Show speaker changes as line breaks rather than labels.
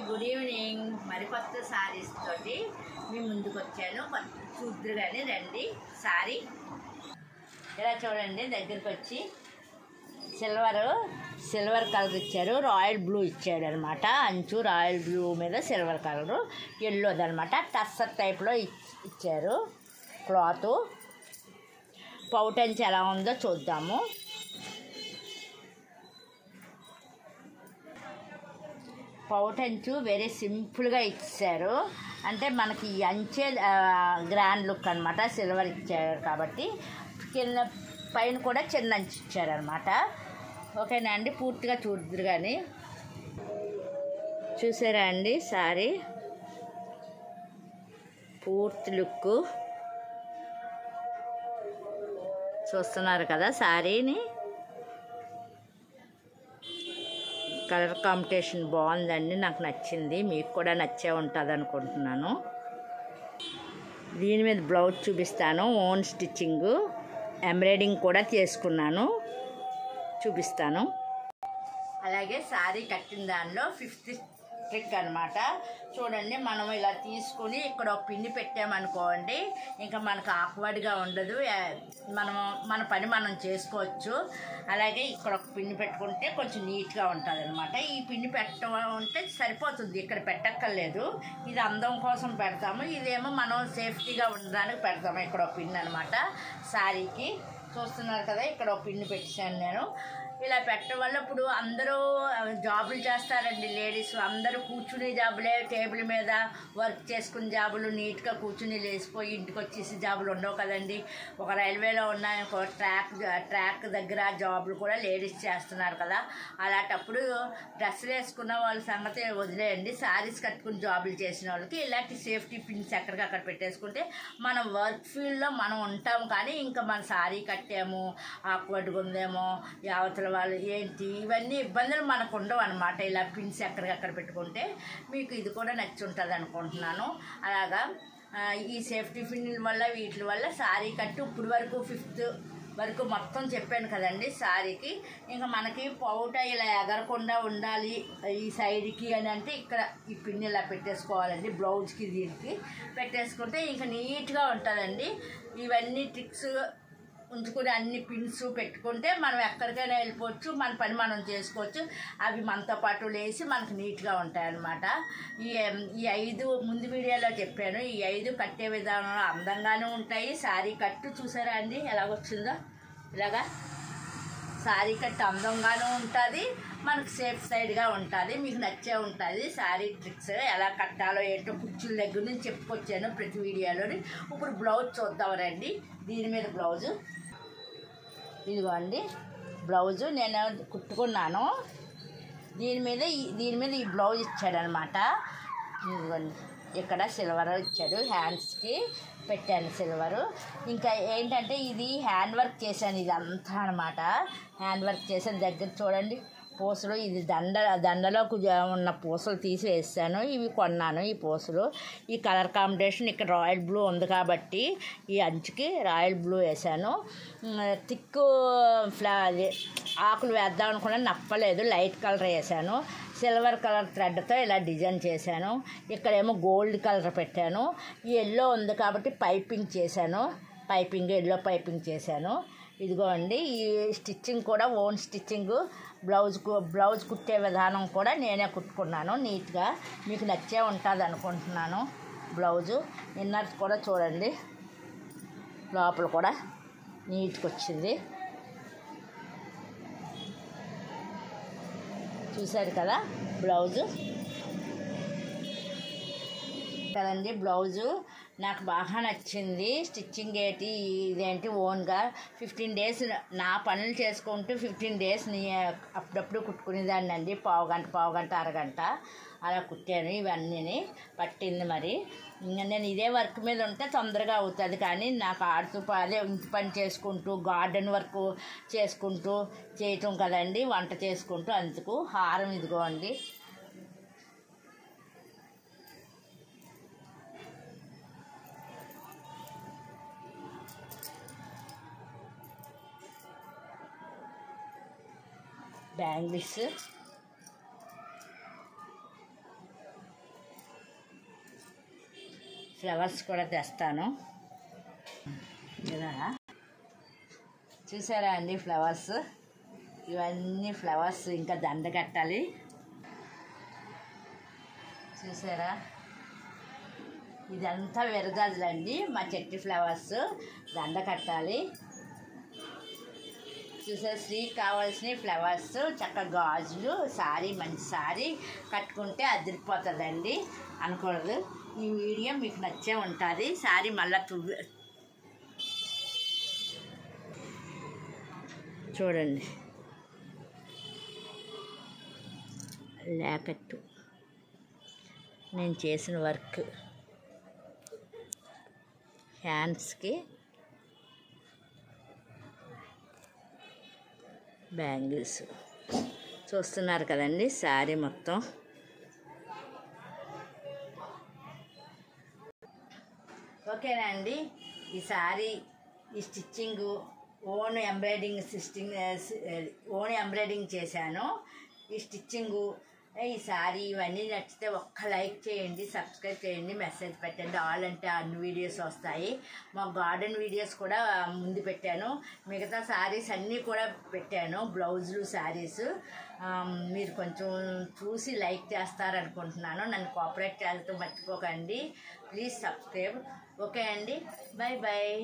Good evening. మరి కొత్త శారీస్ తోటి మీ ముందుకు వచ్చాను. చూద్దరు కానీ రండి. శారీ ఇలా చూడండి, దగ్గరికి వచ్చి సిల్వర్ కలర్ ఇచ్చారు, రాయల్ బ్లూ ఇచ్చాడు అనమాట. అంచు రాయల్ బ్లూ మీద సిల్వర్ కలరు, ఎల్లోదనమాట. టస్సర్ టైప్లో ఇచ్చారు క్లాత్. పౌటంచి ఎలా ఉందో చూద్దాము. పౌటంచు వెరీ సింపుల్గా ఇచ్చారు. అంటే మనకి ఈ అంచే గ్రాండ్ లుక్ అనమాట. సిల్వర్ ఇచ్చారు కాబట్టి కింద పైన కూడా చిన్న అంచు ఇచ్చారనమాట. ఓకేనా అండి, పూర్తిగా చూద్దరు కానీ. చూసారా అండి సారీ పూర్తి లుక్ చూస్తున్నారు కదా. శారీని కలర్ కాంబినేషన్ బాగుందండి, నాకు నచ్చింది. మీకు కూడా నచ్చే ఉంటుంది అనుకుంటున్నాను. దీని మీద బ్లౌజ్ చూపిస్తాను. ఓన్ స్టిచ్చింగ్, ఎంబ్రాయిడింగ్ కూడా చేసుకున్నాను, చూపిస్తాను. అలాగే శారీ కట్టిన దానిలో 5th ట్రిక్ అనమాట. చూడండి, మనం ఇలా తీసుకుని ఇక్కడ ఒక పిన్ని పెట్టామనుకోండి, ఇంకా మనకు ఆక్వర్డ్గా ఉండదు. మన పని మనం చేసుకోవచ్చు. అలాగే ఇక్కడ ఒక పిన్ని పెట్టుకుంటే కొంచెం నీట్గా ఉంటుంది అనమాట. ఈ పిన్ని ఉంటే సరిపోతుంది, ఇక్కడ పెట్టక్కర్లేదు. ఇది అందం కోసం పెడతాము, ఇదేమో మనం సేఫ్టీగా ఉండడానికి పెడతాము. ఇక్కడ ఒక పిన్ అనమాట శారీకి. చూస్తున్నారు కదా, ఇక్కడ ఒక పిన్ని పెట్టాను నేను. ఇలా పెట్టడం వల్ల ఇప్పుడు అందరూ జాబులు చేస్తారండి. లేడీస్ అందరూ కూర్చునే జాబులే, టేబుల్ మీద వర్క్ చేసుకునే జాబులు, నీట్గా కూర్చుని లేచిపోయి ఇంటికి వచ్చేసి జాబులు ఉండవు కదండి. ఒక రైల్వేలో ఉన్న ట్రాక్ దగ్గర జాబులు కూడా లేడీస్ చేస్తున్నారు కదా. అలాంటప్పుడు డ్రెస్సులు వేసుకున్న వాళ్ళ సంగతి వదిలేయండి. శారీస్ కట్టుకుని జాబులు చేసిన వాళ్ళకి ఇలాంటి సేఫ్టీ పిన్స్ ఎక్కడికక్కడ పెట్టేసుకుంటే మన వర్క్ ఫీల్డ్లో మనం ఉంటాము. కానీ ఇంకా మన శారీ కట్టాము, ఆక్వర్డ్గా ఉందేమో, అవతల వాళ్ళు ఏంటి, ఇవన్నీ ఇబ్బందులు మనకు ఉండవు అనమాట. ఇలా పిన్స్ ఎక్కడికక్కడ పెట్టుకుంటే మీకు ఇది కూడా నచ్చి ఉంటుంది అనుకుంటున్నాను. అలాగా ఈ సేఫ్టీ పిన్నుల వల్ల వీటి వల్ల శారీ కట్టు ఇప్పుడు వరకు 5th వరకు మొత్తం చెప్పాను కదండి శారీకి. ఇంకా మనకి పౌట ఇలా ఎగరకుండా ఉండాలి ఈ సైడ్కి అని అంటే ఇక్కడ ఈ పిన్ ఇలా పెట్టేసుకోవాలండి. బ్లౌజ్కి దీనికి పెట్టేసుకుంటే ఇంకా నీట్గా ఉంటుందండి. ఇవన్నీ ట్రిక్స్ ఉంచుకుని అన్ని పిన్స్ పెట్టుకుంటే మనం ఎక్కడికైనా వెళ్ళిపోవచ్చు, మన పని మనం చేసుకోవచ్చు. అవి మనతో పాటు లేసి మనకు నీట్గా ఉంటాయన్నమాట. ఈ 5 ముందు వీడియోలో చెప్పాను. ఈ 5 కట్టే విధానంలో అందంగానే ఉంటాయి. శారీ కట్టు చూసారా అండి ఎలాగొచ్చిందో. ఇలాగా శారీ కట్టు అందంగానూ ఉంటుంది, మనకు సేఫ్ సైడ్గా ఉంటుంది. మీకు నచ్చే ఉంటుంది. శారీ ట్రిక్స్ ఎలా కట్టాలో ఏంటో కుర్చీల దగ్గర నుంచి చెప్పుకొచ్చాను ప్రతి వీడియోలోని. ఇప్పుడు బ్లౌజ్ చూద్దాం రండి. దీని మీద బ్లౌజు ఇదిగోండి. బ్లౌజు నేను కుట్టుకున్నాను. దీని మీద ఈ బ్లౌజ్ ఇచ్చాడనమాట. ఇదిగోండి, ఇక్కడ సిల్వర్ ఇచ్చాడు, హ్యాండ్స్కి పెట్టాను సిల్వరు. ఇంకా ఏంటంటే ఇది హ్యాండ్ వర్క్ చేశాను, ఇది అంతా అనమాట. హ్యాండ్ వర్క్ చేశాను. దగ్గర చూడండి పూసలు, ఇది దండలోకి ఉన్న పూసలు తీసి వేసాను. ఇవి కొన్నాను ఈ పూసలు. ఈ కలర్ కాంబినేషన్ ఇక్కడ రాయల్ బ్లూ ఉంది కాబట్టి ఈ అంచుకి రాయల్ బ్లూ వేసాను. థిక్ ఆకులు వేద్దాం అనుకున్నా, నప్పలేదు, లైట్ కలర్ వేసాను. సిల్వర్ కలర్ థ్రెడ్తో ఇలా డిజైన్ చేశాను. ఇక్కడేమో గోల్డ్ కలర్ పెట్టాను. ఈ ఎల్లో ఉంది కాబట్టి పైపింగ్ చేశాను. ఎల్లో పైపింగ్ చేశాను. ఇదిగో అండి, ఈ స్టిచ్చింగ్ కూడా ఓన్ స్టిచ్చింగ్. బ్లౌజ్ కుట్టే విధానం కూడా నేనే కుట్టుకున్నాను నీట్గా. మీకు నచ్చే ఉంటుంది అనుకుంటున్నాను. బ్లౌజు ఇన్నర్స్ కూడా చూడండి, లోపల కూడా నీట్గా వచ్చింది. చూశారు కదా బ్లౌజు కదండి. బ్లౌజు నాకు బాగా నచ్చింది. స్టిచ్చింగ్ ఇదేంటి ఓన్గా 15 days నా పనులు చేసుకుంటూ 15 days అప్పుడప్పుడు కుట్టుకునేదాన్ని అండి. పావుగంట అరగంట అలా కుట్టాను. ఇవన్నీ పట్టింది. మరి నేను ఇదే వర్క్ మీద ఉంటే తొందరగా అవుతుంది. కానీ నాకు ఆడుతూ అదే ఇంటి పని చేసుకుంటూ, గార్డెన్ వర్క్ చేసుకుంటూ చేయటం కదండి, వంట చేసుకుంటూ. అందుకు హారం ఇదిగోండి. బ్యాంగిల్స్ ఫ్లవర్స్ కూడా తెస్తాను. చూసారా అండి ఫ్లవర్స్, ఇవన్నీ ఫ్లవర్స్ ఇంకా దండ కట్టాలి. చూసారా, ఇదంతా విరజాజులండి, మా చెట్టు ఫ్లవర్స్ దండ కట్టాలి. చూసారా, స్త్రీకి కావాల్సిన ఫ్లవర్స్, చక్కగా గాజులు, సారీ, మంచి సారీ కట్టుకుంటే అదిరిపోతుందండి అనకూడదు. ఈ వీడియో మీకు నచ్చే ఉంటుంది. సారీ మళ్ళీ చూడండి, లేకట్టు నేను చేసిన వర్క్, హ్యాండ్స్కి బ్యాంగిల్స్ చూస్తున్నారు కదండి. శారీ మొత్తం ఓకేనా అండి. ఈ శారీ ఈ స్టిచ్చింగు ఓన్ ఎంబ్రాయిడింగ్ చేశాను. ఈ స్టిచ్చింగు, ఈ శారీ ఇవన్నీ నచ్చితే ఒక్క లైక్ చేయండి, సబ్స్క్రైబ్ చేయండి, మెసేజ్ పెట్టండి. ఆల్ అంటే అన్ని వీడియోస్ వస్తాయి. మా గార్డెన్ వీడియోస్ కూడా ముందు పెట్టాను, మిగతా శారీస్ అన్నీ కూడా పెట్టాను, బ్లౌజులు, శారీస్. మీరు కొంచెం చూసి లైక్ చేస్తారనుకుంటున్నాను. నన్ను కోఆపరేట్ చేస్తూ మర్చిపోకండి. Please subscribe. ఓకే అండి, బాయ్ బాయ్.